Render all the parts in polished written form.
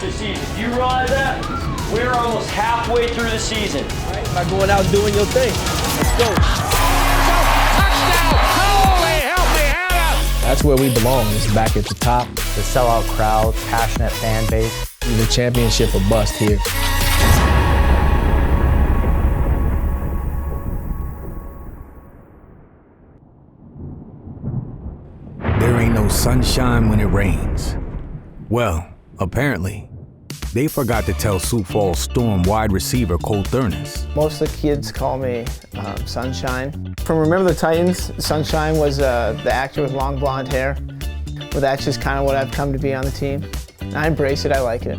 the season. Do you realize that? We're almost halfway through the season. By going out and doing your thing. Let's go. Touchdown! Holy help me, Hannah! That's where we belong, is back at the top. The sellout crowd, passionate fan base. The championship or bust here. There ain't no sunshine when it rains. Well, apparently, they forgot to tell Sioux Falls Storm wide receiver Cole Thurnis. Most of the kids call me Sunshine. From Remember the Titans, Sunshine was the actor with long blonde hair. Well, that's just kind of what I've come to be on the team. I embrace it, I like it.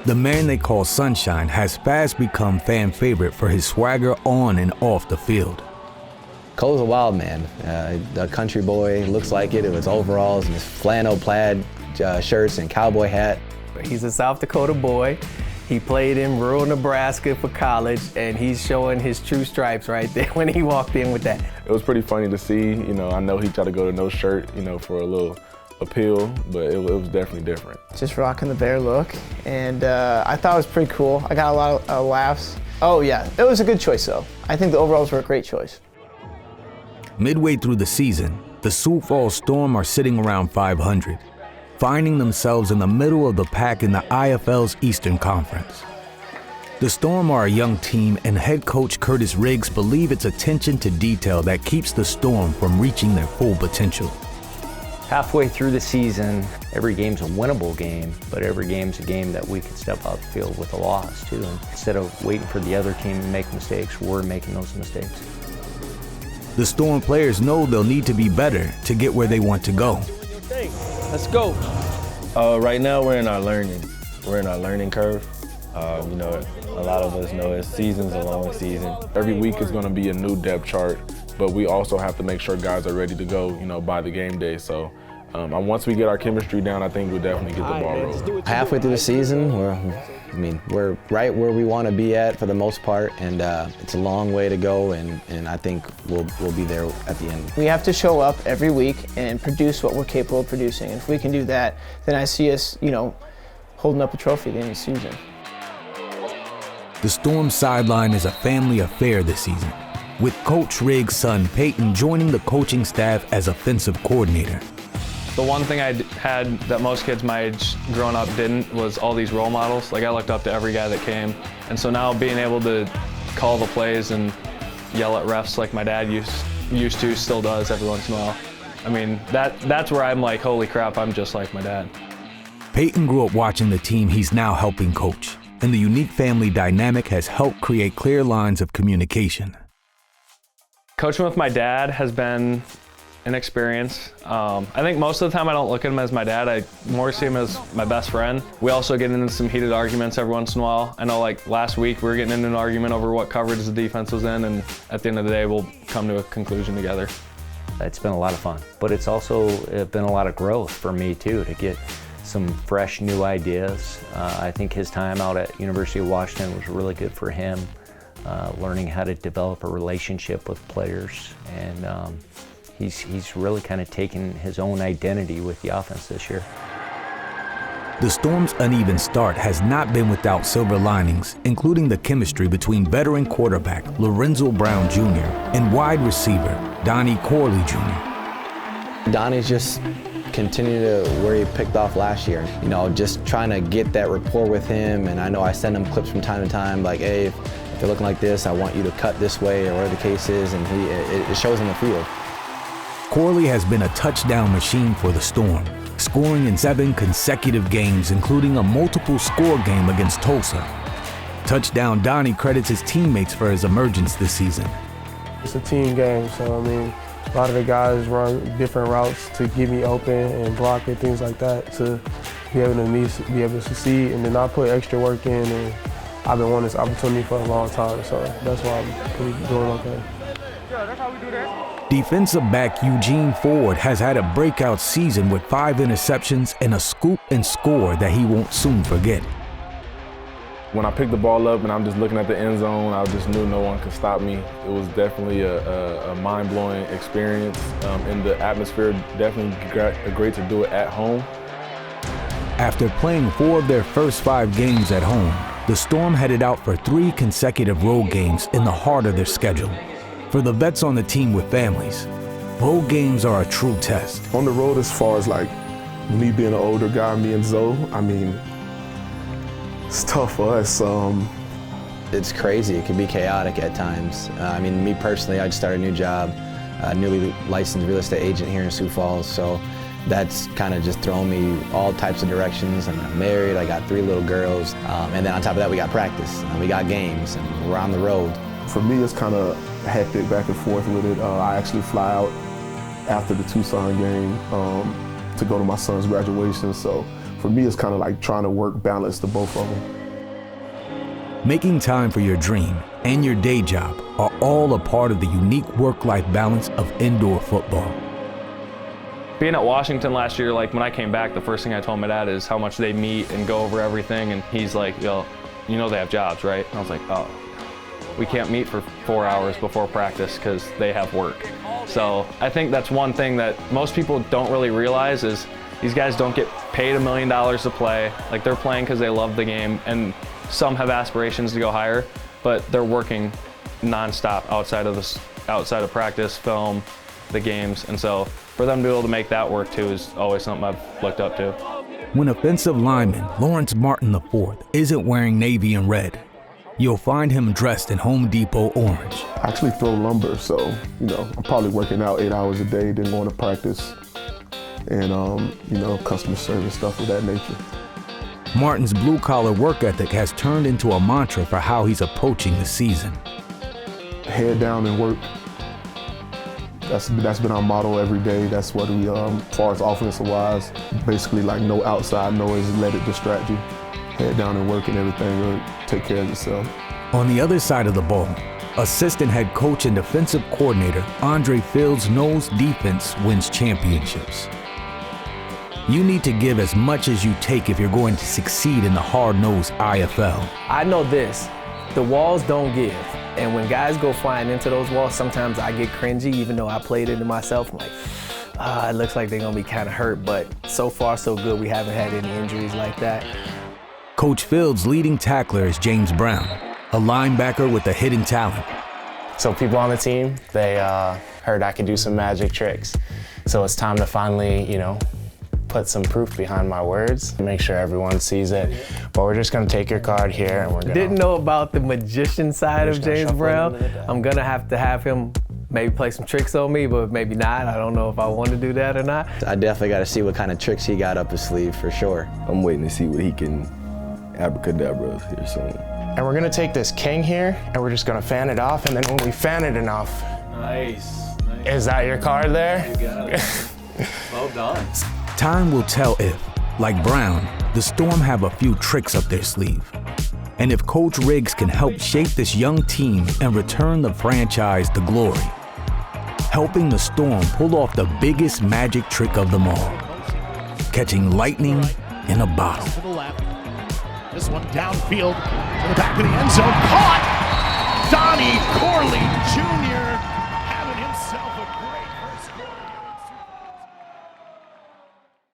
The man they call Sunshine has fast become fan favorite for his swagger on and off the field. Cole's a wild man, a country boy, looks like it. It was overalls and his flannel plaid shirts and cowboy hat. He's a South Dakota boy. He played in rural Nebraska for college, and he's showing his true stripes right there when he walked in with that. It was pretty funny to see. I know he tried to go to no shirt, for a little appeal, but it was definitely different. Just rocking the bear look, and I thought it was pretty cool. I got a lot of laughs. Oh yeah, it was a good choice though. I think the overalls were a great choice. Midway through the season, the Sioux Falls Storm are sitting around 500, finding themselves in the middle of the pack in the IFL's Eastern Conference. The Storm are a young team, and head coach Curtis Riggs believes it's attention to detail that keeps the Storm from reaching their full potential. Halfway through the season, every game's a winnable game, but every game's a game that we can step out the field with a loss too. And instead of waiting for the other team to make mistakes, we're making those mistakes. The Storm players know they'll need to be better to get where they want to go. Let's go. Right now we're in our learning. We're in our learning curve. A lot of us know season's a long season. Every week is going to be a new depth chart, but we also have to make sure guys are ready to go, by the game day. So once we get our chemistry down, I think we'll definitely get the ball rolling. Halfway through the season, we're right where we want to be at for the most part, and it's a long way to go, and I think we'll be there at the end. We have to show up every week and produce what we're capable of producing. And if we can do that, then I see us, holding up a trophy at the end of the season. The Storm sideline is a family affair this season, with Coach Riggs' son Peyton joining the coaching staff as offensive coordinator. The one thing I had that most kids my age growing up didn't was all these role models. Like, I looked up to every guy that came. And so now being able to call the plays and yell at refs like my dad used to, still does every once in a while. That's where I'm like, holy crap, I'm just like my dad. Peyton grew up watching the team he's now helping coach, and the unique family dynamic has helped create clear lines of communication. Coaching with my dad has been an experience. I think most of the time I don't look at him as my dad, I more see him as my best friend. We also get into some heated arguments every once in a while. I know like last week we were getting into an argument over what coverage the defense was in, and at the end of the day we'll come to a conclusion together. It's been a lot of fun, but it's also been a lot of growth for me too, to get some fresh new ideas. I think his time out at University of Washington was really good for him, learning how to develop a relationship with players, and he's really kind of taken his own identity with the offense this year. The Storm's uneven start has not been without silver linings, including the chemistry between veteran quarterback Lorenzo Brown Jr. and wide receiver Donnie Corley Jr. Donnie's just continued to where he picked off last year. Just trying to get that rapport with him, and I know I send him clips from time to time, like, hey, if they're looking like this, I want you to cut this way, or whatever the case is, and it shows in the field. Corley has been a touchdown machine for the Storm, scoring in 7 consecutive games, including a multiple score game against Tulsa. Touchdown Donnie credits his teammates for his emergence this season. It's a team game, so a lot of the guys run different routes to get me open and block and things like that to be able to succeed, and then I put extra work in, and I've been wanting this opportunity for a long time, so that's why I'm pretty doing okay. Yeah, that's how we do that. Defensive back Eugene Ford has had a breakout season with 5 interceptions and a scoop and score that he won't soon forget. When I picked the ball up and I'm just looking at the end zone, I just knew no one could stop me. It was definitely a mind-blowing experience, and the atmosphere definitely great to do it at home. After playing 4 of their first 5 games at home, the Storm headed out for 3 consecutive road games in the heart of their schedule. For the vets on the team with families, road games are a true test. On the road, as far as like me being an older guy, me and Zoe, I mean, it's tough for us. It's crazy. It can be chaotic at times. I mean, me personally, I just started a new job, newly licensed real estate agent here in Sioux Falls, so that's kind of just thrown me all types of directions. And I'm married, I got 3 little girls, and then on top of that, we got practice, and we got games, and we're on the road. For me, it's kind of hectic back and forth with it. I actually fly out after the Tucson game to go to my son's graduation, so for me, it's kind of like trying to work balance the both of them. Making time for your dream and your day job are all a part of the unique work-life balance of indoor football. Being at Washington last year, like when I came back, the first thing I told my dad is how much they meet and go over everything, and he's like, yo, you know they have jobs, right? And I was like, oh, we can't meet for 4 hours before practice because they have work. So I think that's one thing that most people don't really realize is these guys don't get paid $1 million to play. Like they're playing because they love the game, and some have aspirations to go higher, but they're working nonstop outside of practice, film, the games, and so for them to be able to make that work too is always something I've looked up to. When offensive lineman Lawrence Martin IV isn't wearing navy and red, you'll find him dressed in Home Depot orange. I actually throw lumber, so you know I'm probably working out 8 hours a day, then going to practice, and you know, customer service, stuff of that nature. Martin's blue-collar work ethic has turned into a mantra for how he's approaching the season. Head down and work. That's been our motto every day. That's what we, as far as offensive-wise, basically like no outside noise, let it distract you. Head down and work and everything will take care of yourself. On the other side of the ball, assistant head coach and defensive coordinator Andre Fields knows defense wins championships. You need to give as much as you take if you're going to succeed in the hard-nosed IFL. I know this, the walls don't give. And when guys go flying into those walls, sometimes I get cringy, even though I played it myself. I'm like, it looks like they're gonna be kind of hurt, but so far so good. We haven't had any injuries like that. Coach Fields' leading tackler is James Brown, a linebacker with a hidden talent. So people on the team, they heard I could do some magic tricks. So it's time to finally, you know, put some proof behind my words, make sure everyone sees it. But we're just gonna take your card here and we're gonna... Didn't know about the magician side of James Brown. I'm gonna have to have him maybe play some tricks on me, but maybe not. I don't know if I want to do that or not. I definitely got to see what kind of tricks he got up his sleeve for sure. I'm waiting to see what he can abracadabra here soon. And we're gonna take this king here and we're just gonna fan it off, and then when we fan it enough... Nice. Is that your card there? You got it. Well done. Time will tell if, like Brown, the Storm have a few tricks up their sleeve. And if Coach Riggs can help shape this young team and return the franchise to glory, helping the Storm pull off the biggest magic trick of them all, catching lightning in a bottle. To the left. This one downfield to the back of the end zone. Caught! Donnie Corley Jr. having himself a great first quarter.